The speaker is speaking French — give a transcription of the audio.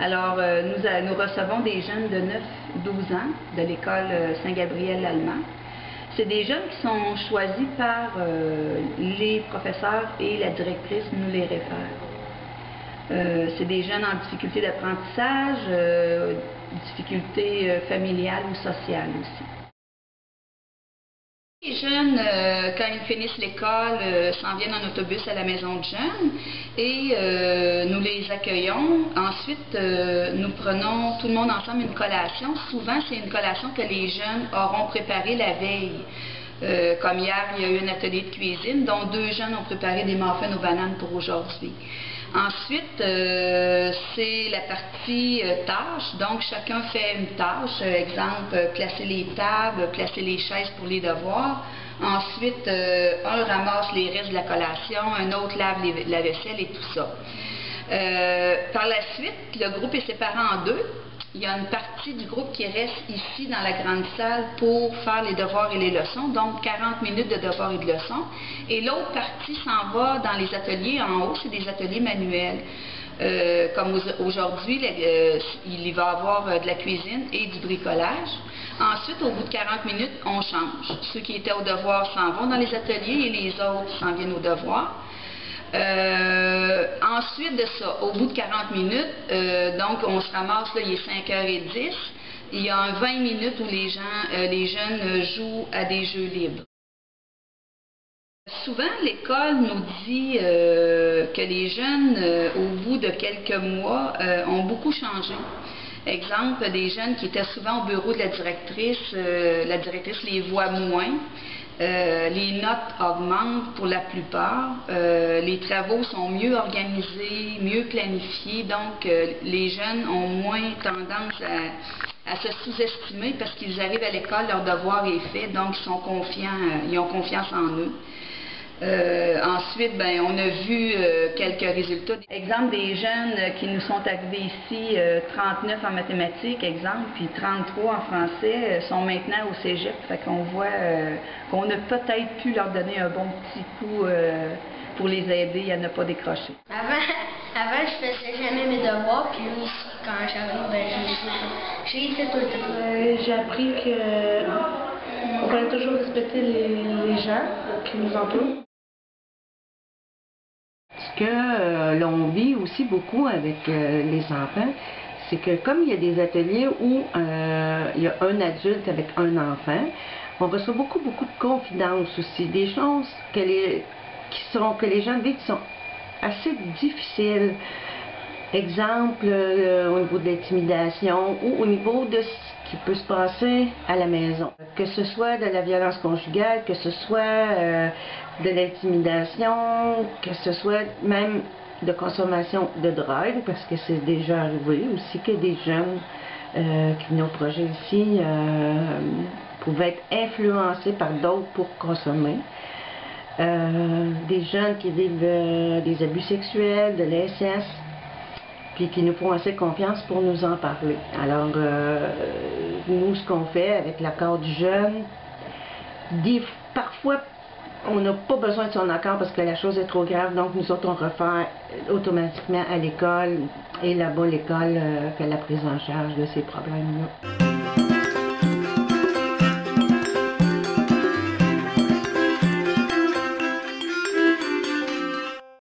Alors, nous recevons des jeunes de 9-12 ans de l'école Saint-Gabriel-l'Allemand. C'est des jeunes qui sont choisis par les professeurs et la directrice nous les réfère. C'est des jeunes en difficulté d'apprentissage, difficultés familiales ou sociales aussi. Les jeunes, quand ils finissent l'école, s'en viennent en autobus à la maison de jeunes et nous les accueillons. Ensuite, nous prenons tout le monde ensemble une collation. Souvent, c'est une collation que les jeunes auront préparée la veille. Comme hier, il y a eu un atelier de cuisine dont 2 jeunes ont préparé des muffins aux bananes pour aujourd'hui. Ensuite, c'est la partie tâches. Donc, chacun fait une tâche. Exemple, placer les tables, placer les chaises pour les devoirs. Ensuite, un ramasse les restes de la collation, un autre lave la vaisselle et tout ça. Par la suite, le groupe est séparé en 2. Il y a une partie du groupe qui reste ici dans la grande salle pour faire les devoirs et les leçons, donc 40 minutes de devoirs et de leçons. Et l'autre partie s'en va dans les ateliers en haut, c'est des ateliers manuels. Comme aujourd'hui, il y va avoir de la cuisine et du bricolage. Ensuite, au bout de 40 minutes, on change. Ceux qui étaient au devoir s'en vont dans les ateliers et les autres s'en viennent au devoir. Ensuite de ça, au bout de 40 minutes, donc on se ramasse, là, il est 5h10, il y a 20 minutes où les jeunes jouent à des jeux libres. Souvent, l'école nous dit que les jeunes, au bout de quelques mois, ont beaucoup changé. Exemple, des jeunes qui étaient souvent au bureau de la directrice les voit moins. Les notes augmentent pour la plupart. Les travaux sont mieux organisés, mieux planifiés. Donc, les jeunes ont moins tendance à se sous-estimer parce qu'ils arrivent à l'école, leur devoir est fait, donc ils sont confiants, ils ont confiance en eux. Ensuite, on a vu quelques résultats. Exemple, des jeunes qui nous sont arrivés ici, 39 en mathématiques, exemple, puis 33 en français, sont maintenant au cégep. Fait qu'on voit qu'on a peut-être pu leur donner un bon petit coup pour les aider à ne pas décrocher. Avant, je faisais jamais mes devoirs, puis aussi, quand j'arrive, j'ai fait tout le temps. J'ai appris qu'on fallait toujours respecter les gens qui nous entourent. Ce que l'on vit aussi beaucoup avec les enfants, c'est que comme il y a des ateliers où il y a un adulte avec un enfant, on reçoit beaucoup de confidences aussi, des choses que les gens vivent qui sont assez difficiles. Exemple, au niveau de l'intimidation ou au niveau de ce qui peut se passer à la maison. Que ce soit de la violence conjugale, que ce soit de l'intimidation, que ce soit même de consommation de drogue, parce que c'est déjà arrivé aussi que des jeunes qui venaient au projet ici pouvaient être influencés par d'autres pour consommer. Des jeunes qui vivent des abus sexuels, de l'ISS, puis qui nous font assez confiance pour nous en parler. Alors, nous, ce qu'on fait avec l'accord du jeune, parfois, on n'a pas besoin de son accord parce que la chose est trop grave, donc nous autres, on réfère automatiquement à l'école, et là-bas, l'école fait la prise en charge de ces problèmes-là.